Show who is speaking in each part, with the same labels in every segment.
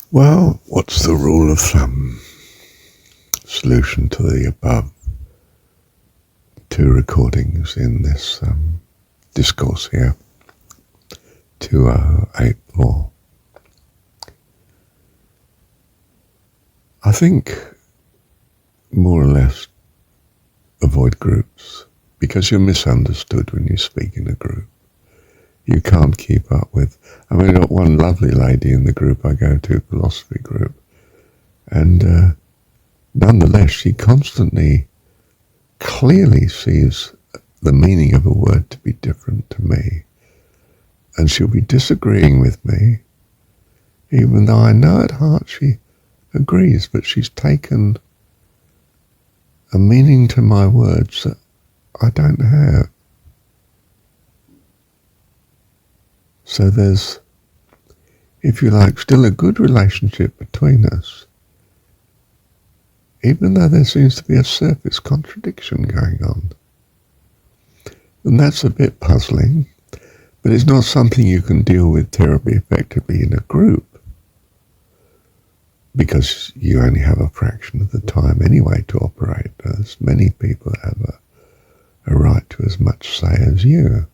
Speaker 1: Well, what's the rule of thumb? Solution to the above two recordings in this discourse here. 2084. I think more or less avoid groups because you're misunderstood when you speak in a group. You can't keep up with. I mean, I got one lovely lady in the group I go to, philosophy group, and nonetheless she constantly clearly sees the meaning of a word to be different to me. And she'll be disagreeing with me, even though I know at heart she agrees, but she's taken a meaning to my words that I don't have. So there's, if you like, still a good relationship between us, even though there seems to be a surface contradiction going on. And that's a bit puzzling, but it's not something you can deal with terribly effectively in a group, because you only have a fraction of the time anyway to operate. As many people have a right to as much say as you,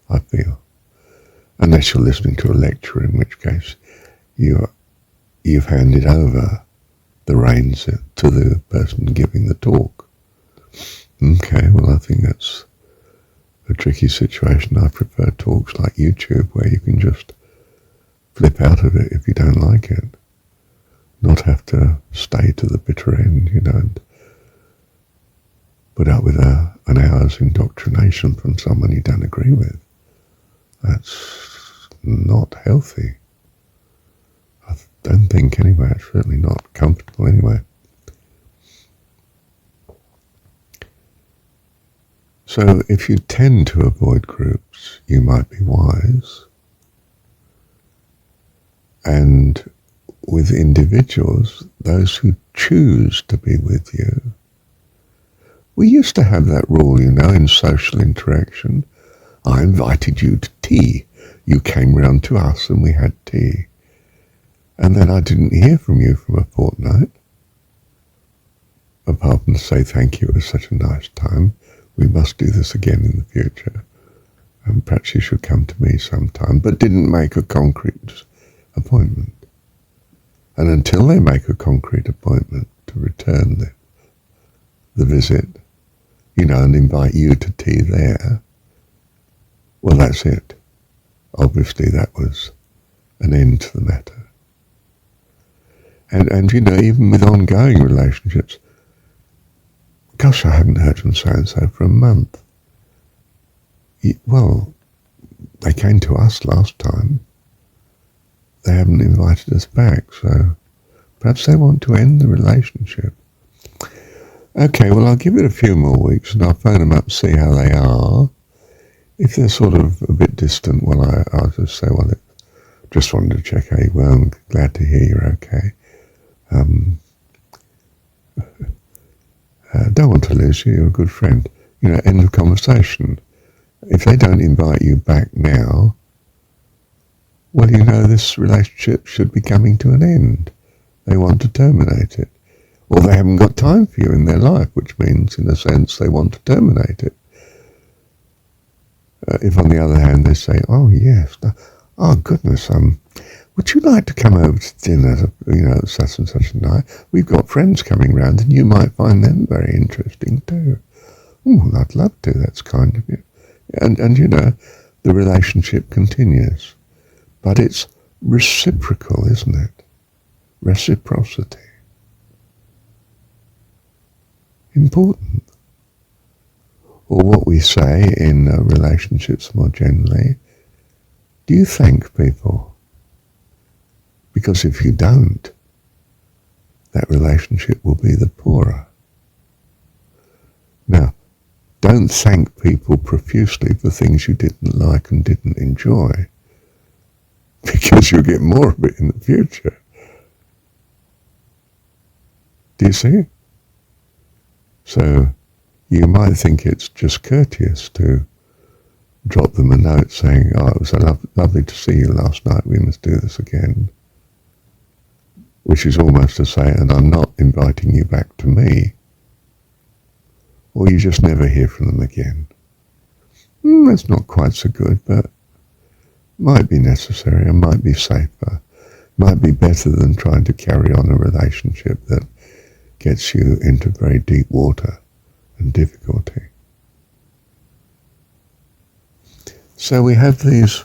Speaker 1: I feel. Unless you're listening to a lecture, in which case you've handed over the reins to the person giving the talk. Okay, well, I think that's a tricky situation. I prefer talks like YouTube, where you can just flip out of it if you don't like it, not have to stay to the bitter end, and put up with an hour's indoctrination from someone you don't agree with. That's not healthy. I don't think anyway. It's certainly not comfortable anyway. So if you tend to avoid groups, you might be wise. And with individuals, those who choose to be with you, we used to have that rule, in social interaction. I invited you to tea. You came round to us and we had tea. And then I didn't hear from you for a fortnight, apart from to say thank you, it was such a nice time. We must do this again in the future. And perhaps you should come to me sometime, but didn't make a concrete appointment. And until they make a concrete appointment to return the visit, and invite you to tea there, well, that's it. Obviously, that was an end to the matter. And even with ongoing relationships, gosh, I haven't heard from so-and-so for a month. Well, they came to us last time. They haven't invited us back, so perhaps they want to end the relationship. Okay, well, I'll give it a few more weeks and I'll phone them up, see how they are. If they're sort of a bit distant, well, I'll just say, well, just wanted to check how you were. I'm glad to hear you're okay. Don't want to lose you. You're a good friend. End of conversation. If they don't invite you back now, well, this relationship should be coming to an end. They want to terminate it. Or they haven't got time for you in their life, which means, in a sense, they want to terminate it. If, on the other hand, they say, oh, yes, oh, goodness, would you like to come over to dinner, such and such a night? We've got friends coming round, and you might find them very interesting, too. Oh, I'd love to, that's kind of you. And the relationship continues. But it's reciprocal, isn't it? Reciprocity. Important. Or what we say in relationships more generally, do you thank people? Because if you don't, that relationship will be the poorer. Now, don't thank people profusely for things you didn't like and didn't enjoy, because you'll get more of it in the future. Do you see? So you might think it's just courteous to drop them a note saying, oh, it was lovely to see you last night, we must do this again. which is almost to say, and I'm not inviting you back to me, or you just never hear from them again. That's not quite so good, but might be necessary and might be safer, might be better than trying to carry on a relationship that gets you into very deep water and difficulty. So we have these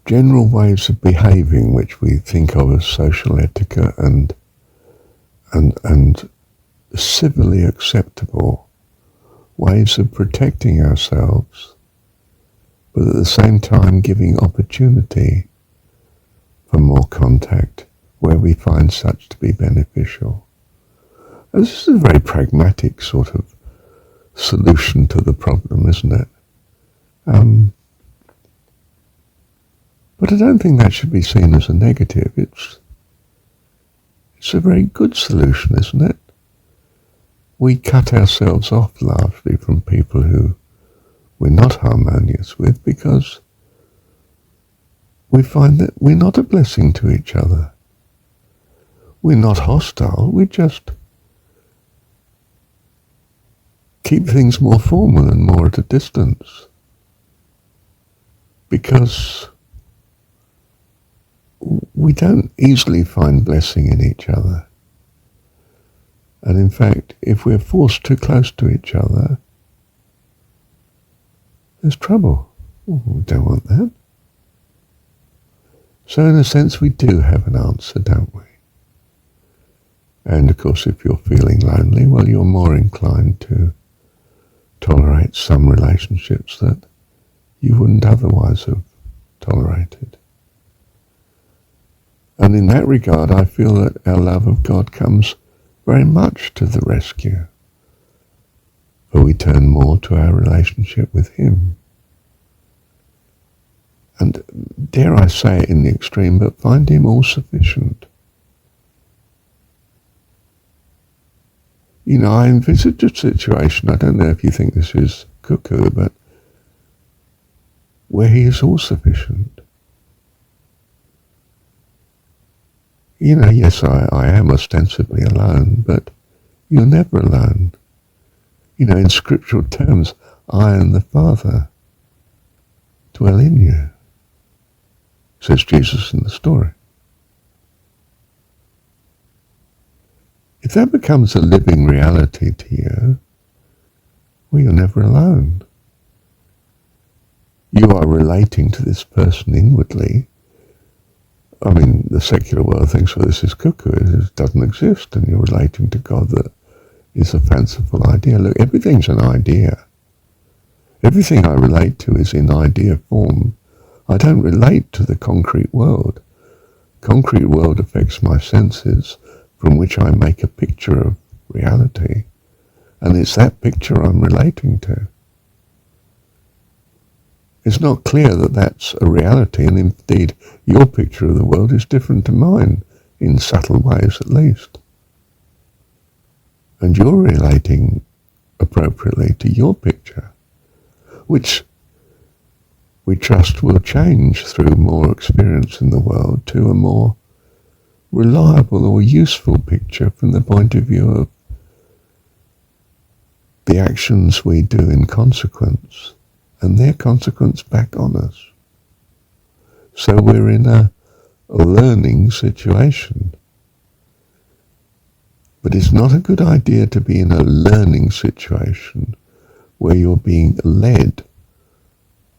Speaker 1: general ways of behaving which we think of as social etiquette and civilly acceptable ways of protecting ourselves, but at the same time giving opportunity for more contact where we find such to be beneficial. And this is a very pragmatic sort of solution to the problem, isn't it? But I don't think that should be seen as a negative. It's a very good solution, isn't it? We cut ourselves off largely from people who we're not harmonious with because we find that we're not a blessing to each other. We're not hostile, we just keep things more formal and more at a distance. Because we don't easily find blessing in each other. And in fact, if we're forced too close to each other, there's trouble. We don't want that. So in a sense, we do have an answer, don't we? And of course, if you're feeling lonely, well, you're more inclined to tolerate some relationships that you wouldn't otherwise have tolerated. And in that regard, I feel that our love of God comes very much to the rescue, for we turn more to our relationship with Him. And dare I say it in the extreme, but find Him all sufficient. You know, I envisage a situation, I don't know if you think this is cuckoo, but where He is all sufficient. You know, yes, I am ostensibly alone, but you're never alone. You know, in scriptural terms, I and the Father dwell in you, says Jesus in the story. If that becomes a living reality to you, well, you're never alone. You are relating to this person inwardly. I mean, the secular world thinks, well, this is cuckoo, it doesn't exist, and you're relating to God that is a fanciful idea. Look, everything's an idea. Everything I relate to is in idea form. I don't relate to the concrete world. Concrete world affects my senses, from which I make a picture of reality, and it's that picture I'm relating to. It's not clear that that's a reality, and indeed your picture of the world is different to mine, in subtle ways at least. And you're relating appropriately to your picture, which we trust will change through more experience in the world to a more reliable or useful picture from the point of view of the actions we do in consequence and their consequence back on us. So we're in a learning situation. But it's not a good idea to be in a learning situation where you're being led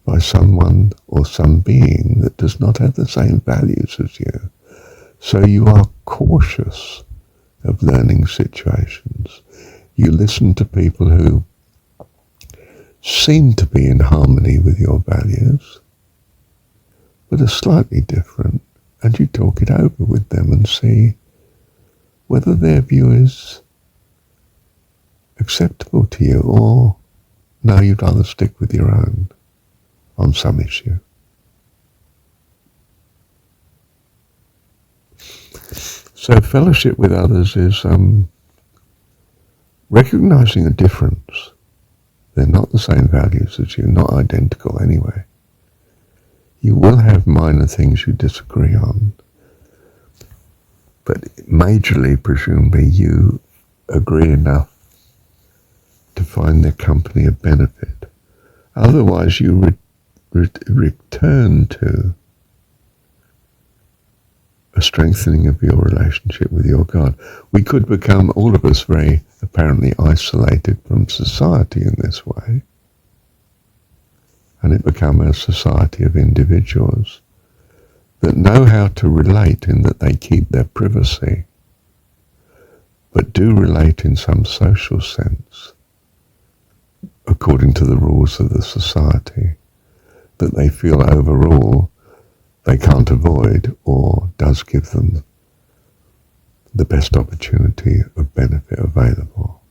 Speaker 1: by someone or some being that does not have the same values as you. So you are cautious of learning situations. You listen to people who seem to be in harmony with your values, but are slightly different, and you talk it over with them and see whether their view is acceptable to you, or no, you'd rather stick with your own on some issue. So fellowship with others is recognizing a difference. They're not the same values as you, not identical anyway. You will have minor things you disagree on, But majorly, presumably, you agree enough to find their company a benefit. Otherwise, you return to a strengthening of your relationship with your God. We could become, all of us, very apparently isolated from society in this way, and it become a society of individuals that know how to relate in that they keep their privacy, but do relate in some social sense, according to the rules of the society, that they feel overall they can't avoid or does give them the best opportunity of benefit available.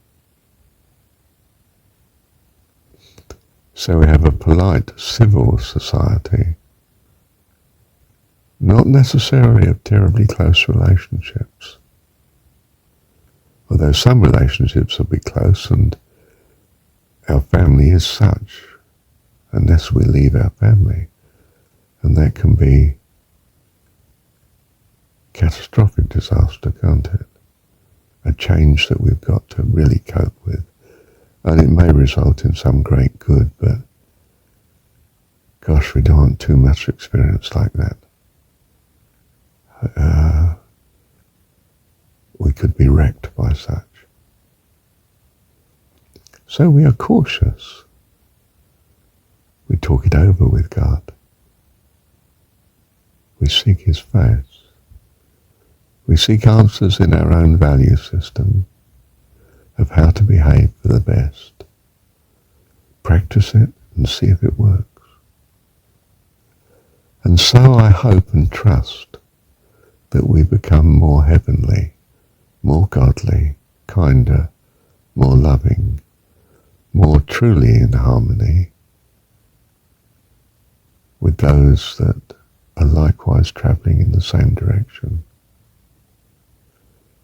Speaker 1: So we have a polite, civil society, not necessarily of terribly close relationships, although some relationships will be close, and our family is such, unless we leave our family, and that can be catastrophic disaster, can't it? A change that we've got to really cope with. And it may result in some great good, but gosh, we don't want too much experience like that. We could be wrecked by such. So we are cautious. We talk it over with God. We seek His face. We seek answers in our own value system of how to behave for the best. Practice it and see if it works. And so I hope and trust that we become more heavenly, more godly, kinder, more loving, more truly in harmony with those that are likewise travelling in the same direction.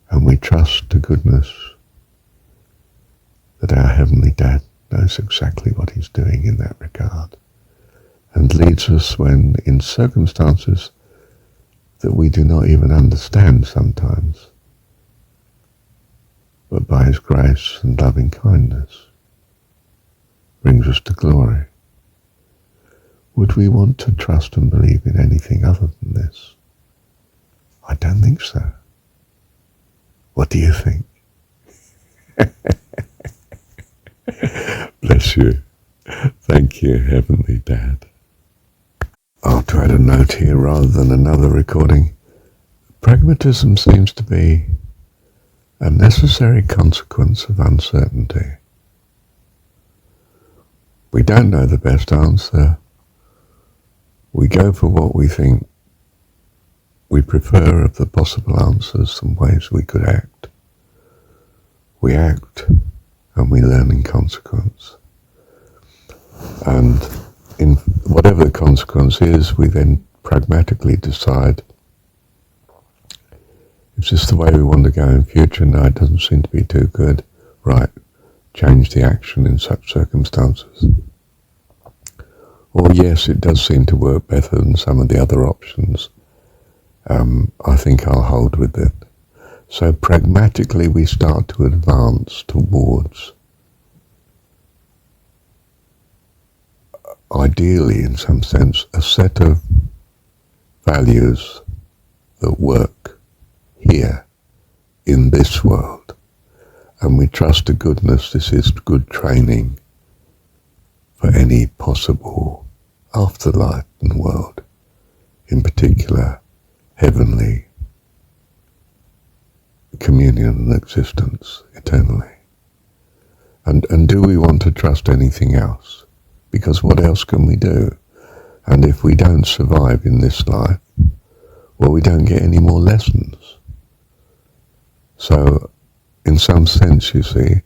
Speaker 1: And we trust to goodness that our Heavenly Dad knows exactly what He's doing in that regard, and leads us when in circumstances that we do not even understand sometimes, but by His grace and loving kindness brings us to glory. Would we want to trust and believe in anything other than this? I don't think so. What do you think? Bless you. Thank you, Heavenly Dad. To add a note here rather than another recording, pragmatism seems to be a necessary consequence of uncertainty. We don't know the best answer. We go for what we think we prefer of the possible answers and ways we could act. We act and we learn in consequence. And in whatever the consequence is, we then pragmatically decide, is this the way we want to go in future? No, it doesn't seem to be too good. Right, change the action in such circumstances. Or yes, it does seem to work better than some of the other options. I think I'll hold with it. So pragmatically we start to advance towards, ideally in some sense, a set of values that work here in this world. And we trust to goodness this is good training for any possible afterlife and world, in particular heavenly communion and existence eternally. And do we want to trust anything else? Because what else can we do? And if we don't survive in this life, well, we don't get any more lessons. So, in some sense, you see,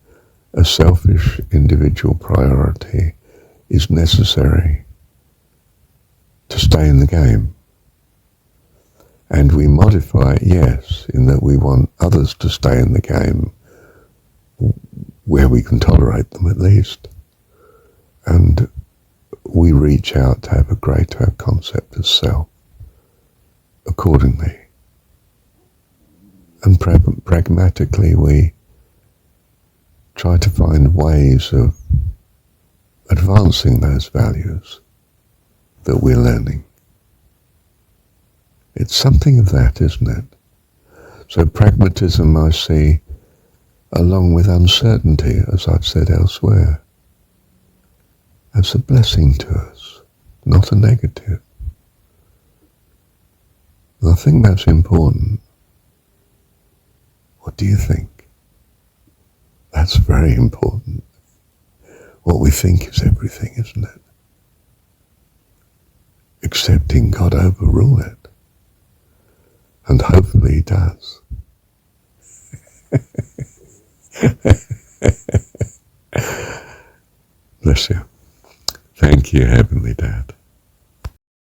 Speaker 1: a selfish individual priority is necessary to stay in the game. And we modify it, yes, in that we want others to stay in the game where we can tolerate them at least. And we reach out to have a greater concept of self accordingly. And pragmatically we try to find ways of advancing those values that we're learning. It's something of that, isn't it? So pragmatism I see along with uncertainty, as I've said elsewhere, as a blessing to us, not a negative. And I think that's important. What do you think? That's very important. What we think is everything, isn't it? Accepting God overrule it. And hopefully he does. Bless you. Thank you, Heavenly Dad.